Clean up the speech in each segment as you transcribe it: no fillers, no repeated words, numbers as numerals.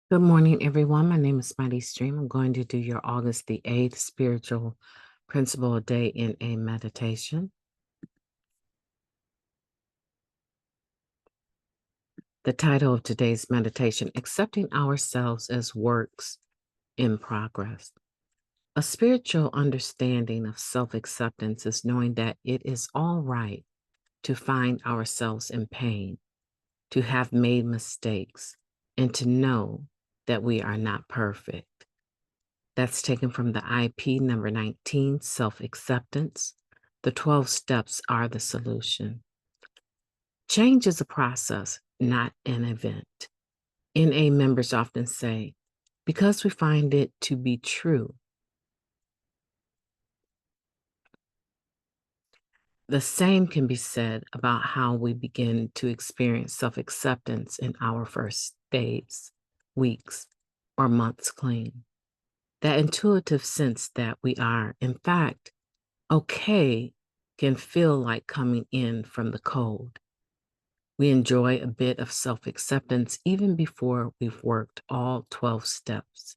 Good morning, everyone. My name is MightyStream. I'm going to do your August the 8th spiritual principle day in a meditation. The title of today's meditation, Accepting Ourselves as Works in Progress. A spiritual understanding of self-acceptance is knowing that it is all right to find ourselves in pain, to have made mistakes, and to know that we are not perfect. That's taken from the IP number 19, Self-Acceptance. The 12 steps are the solution. Change is a process, not an event. NA members often say, because we find it to be true. The same can be said about how we begin to experience self-acceptance in our first days, weeks, or months clean. That intuitive sense that we are, in fact, okay can feel like coming in from the cold. We enjoy a bit of self-acceptance even before we've worked all 12 steps.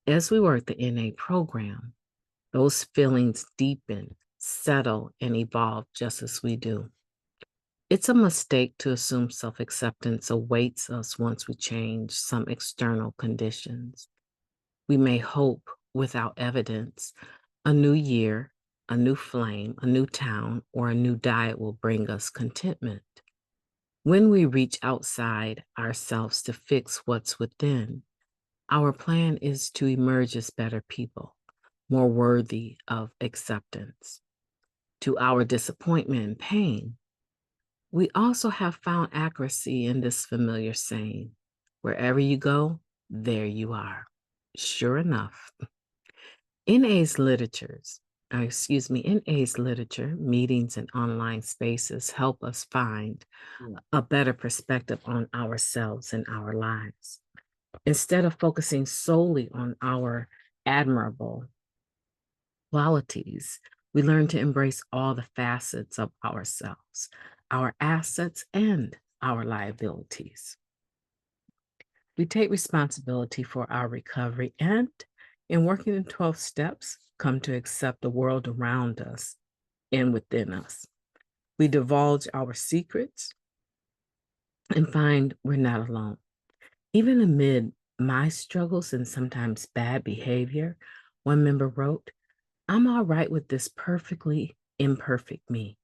As we work the NA program, those feelings deepen, settle, and evolve just as we do. It's a mistake to assume self-acceptance awaits us once we change some external conditions. We may hope without evidence a new year, a new flame, a new town, or a new diet will bring us contentment. When we reach outside ourselves to fix what's within, our plan is to emerge as better people, more worthy of acceptance. To our disappointment and pain, we also have found accuracy in this familiar saying, wherever you go, there you are. Sure enough, NA's literature, meetings, and online spaces help us find a better perspective on ourselves and our lives. Instead of focusing solely on our admirable qualities, we learn to embrace all the facets of ourselves, our assets, and our liabilities. We take responsibility for our recovery and, in working in 12 steps, come to accept the world around us and within us. We divulge our secrets and find we're not alone. Even amid my struggles and sometimes bad behavior, one member wrote, I'm all right with this perfectly imperfect me.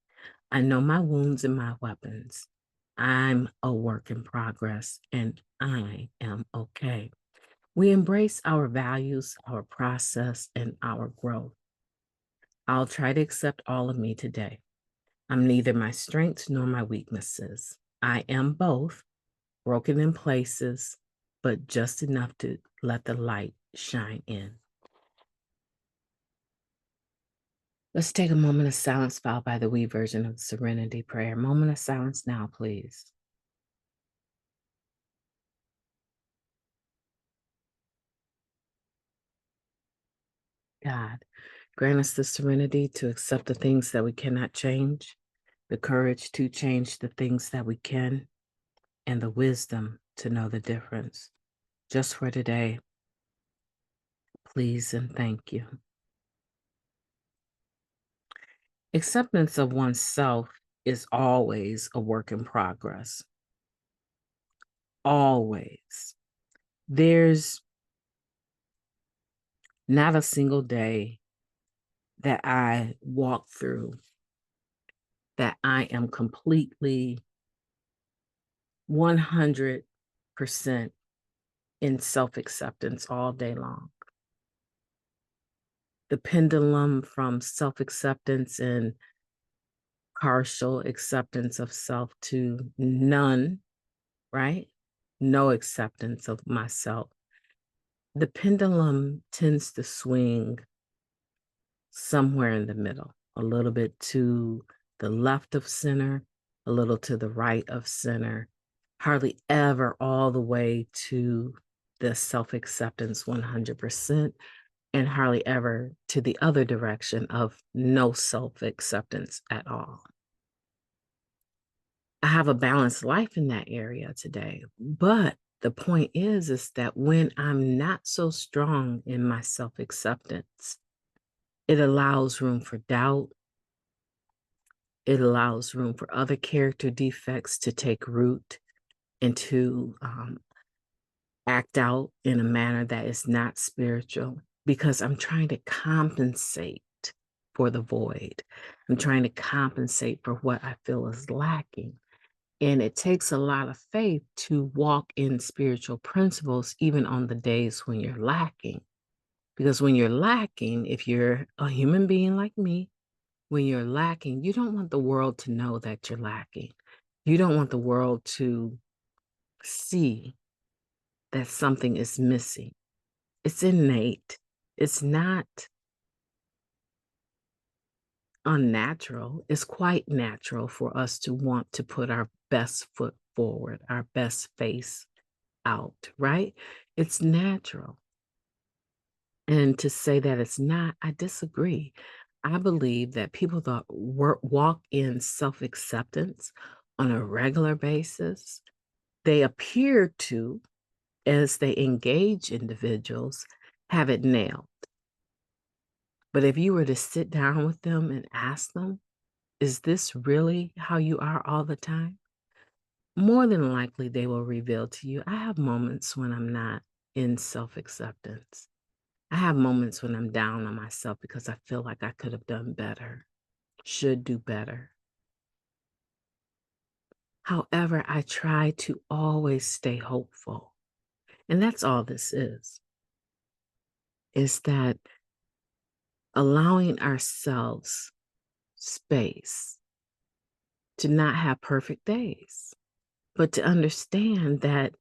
I know my wounds and my weapons. I'm a work in progress and I am okay. We embrace our values, our process, and our growth. I'll try to accept all of me today. I'm neither my strengths nor my weaknesses. I am both, broken in places, but just enough to let the light shine in. Let's take a moment of silence followed by the we version of the Serenity Prayer. Moment of silence now, please. God, grant us the serenity to accept the things that we cannot change, the courage to change the things that we can, and the wisdom to know the difference. Just for today, please and thank you. Acceptance of oneself is always a work in progress. Always. There's not a single day that I walk through that I am completely 100% in self-acceptance all day long. The pendulum from self-acceptance and partial acceptance of self to none, right? No acceptance of myself. The pendulum tends to swing somewhere in the middle, a little bit to the left of center, a little to the right of center, hardly ever all the way to the self-acceptance 100%, and hardly ever to the other direction of no self-acceptance at all. I have a balanced life in that area today, but The point is that when I'm not so strong in my self-acceptance, it allows room for doubt. It allows room for other character defects to take root and to act out in a manner that is not spiritual, because I'm trying to compensate for the void. I'm trying to compensate for what I feel is lacking. And it takes a lot of faith to walk in spiritual principles, even on the days when you're lacking. Because when you're lacking, if you're a human being like me, when you're lacking, you don't want the world to know that you're lacking. You don't want the world to see that something is missing. It's innate. It's not unnatural. It's quite natural for us to want to put our best foot forward, our best face out, right? It's natural. And to say that it's not, I disagree. I believe that people that walk in self-acceptance on a regular basis, they appear to, as they engage individuals, have it nailed. But if you were to sit down with them and ask them, is this really how you are all the time? More than likely, they will reveal to you, I have moments when I'm not in self-acceptance. I have moments when I'm down on myself because I feel like I could have done better, should do better. However, I try to always stay hopeful. And that's all this is that allowing ourselves space to not have perfect days, but to understand that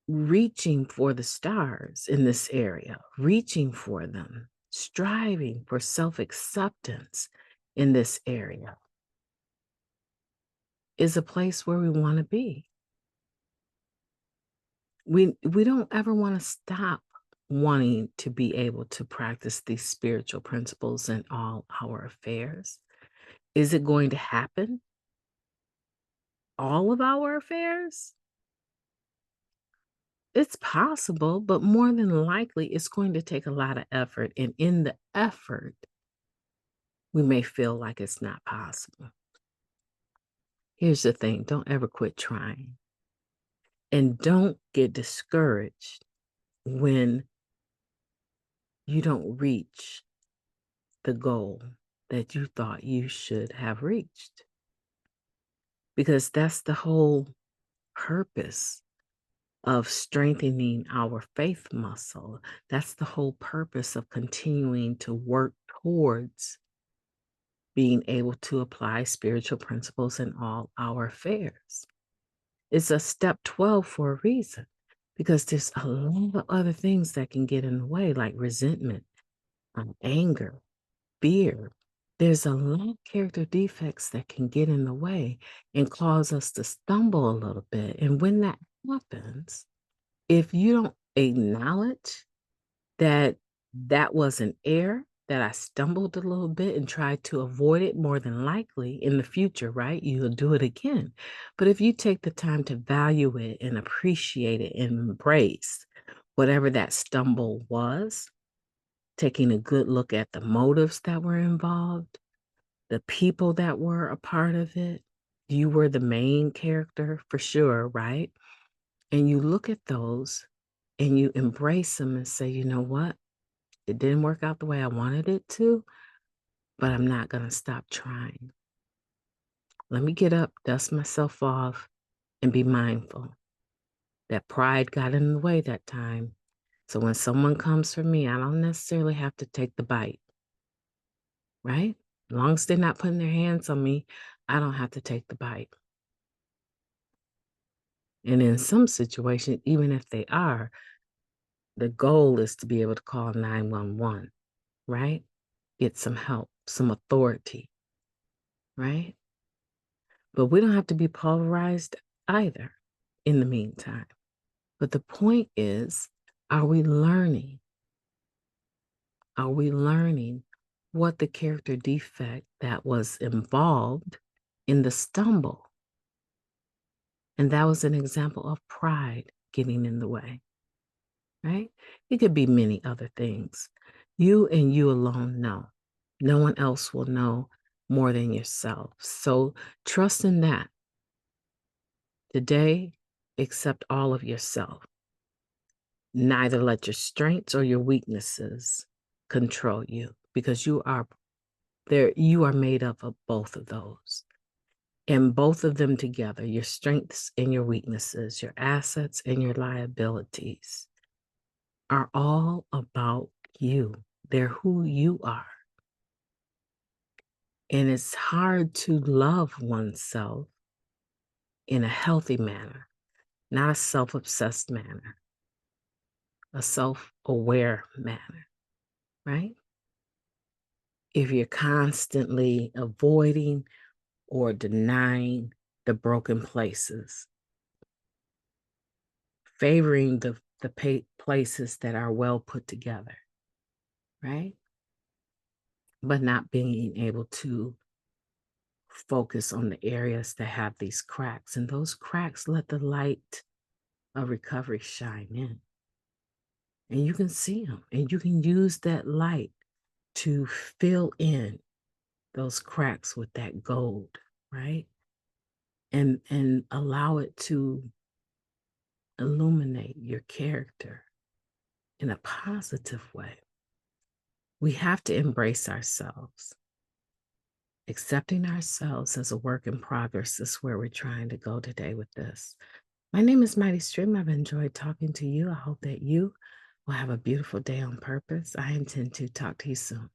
reaching for the stars in this area, reaching for them, striving for self-acceptance in this area is a place where we want to be. We don't ever want to stop wanting to be able to practice these spiritual principles in all our affairs. Is it going to happen? All of our affairs? It's possible, but more than likely, it's going to take a lot of effort. And in the effort, we may feel like it's not possible. Here's the thing, don't ever quit trying. And don't get discouraged when you don't reach the goal that you thought you should have reached. Because that's the whole purpose of strengthening our faith muscle. That's the whole purpose of continuing to work towards being able to apply spiritual principles in all our affairs. It's a step 12 for a reason, because there's a lot of other things that can get in the way, like resentment, anger, fear. There's a lot of character defects that can get in the way and cause us to stumble a little bit. And when that happens, if you don't acknowledge that that was an error, that I stumbled a little bit and tried to avoid it, more than likely in the future, right? You'll do it again. But if you take the time to value it and appreciate it and embrace whatever that stumble was, taking a good look at the motives that were involved, the people that were a part of it, you were the main character for sure, right? And you look at those and you embrace them and say, you know what? It didn't work out the way I wanted it to, but I'm not going to stop trying. Let me get up, dust myself off, and be mindful that pride got in the way that time. So when someone comes for me, I don't necessarily have to take the bite, right? As long as they're not putting their hands on me, I don't have to take the bite. And in some situations, even if they are, the goal is to be able to call 911, right? Get some help, some authority, right? But we don't have to be pulverized either in the meantime. But the point is, are we learning? Are we learning what the character defect that was involved in the stumble? And that was an example of pride getting in the way, right? It could be many other things. You and you alone know. No one else will know more than yourself. So trust in that. Today, accept all of yourself. Neither let your strengths or your weaknesses control you, because you are there. You are made up of both of those. And both of them together, your strengths and your weaknesses, your assets and your liabilities, are all about you. They're who you are. And it's hard to love oneself in a healthy manner, not a self-obsessed manner, a self-aware manner, right? If you're constantly avoiding or denying the broken places, favoring the places that are well put together, right? But not being able to focus on the areas that have these cracks. And those cracks let the light of recovery shine in. And you can see them, and you can use that light to fill in those cracks with that gold, right? And allow it to illuminate your character in a positive way. We have to embrace ourselves. Accepting ourselves as a work in progress is where we're trying to go today with this. My name is Mighty Stream. I've enjoyed talking to you. I hope that you will have a beautiful day on purpose. I intend to talk to you soon.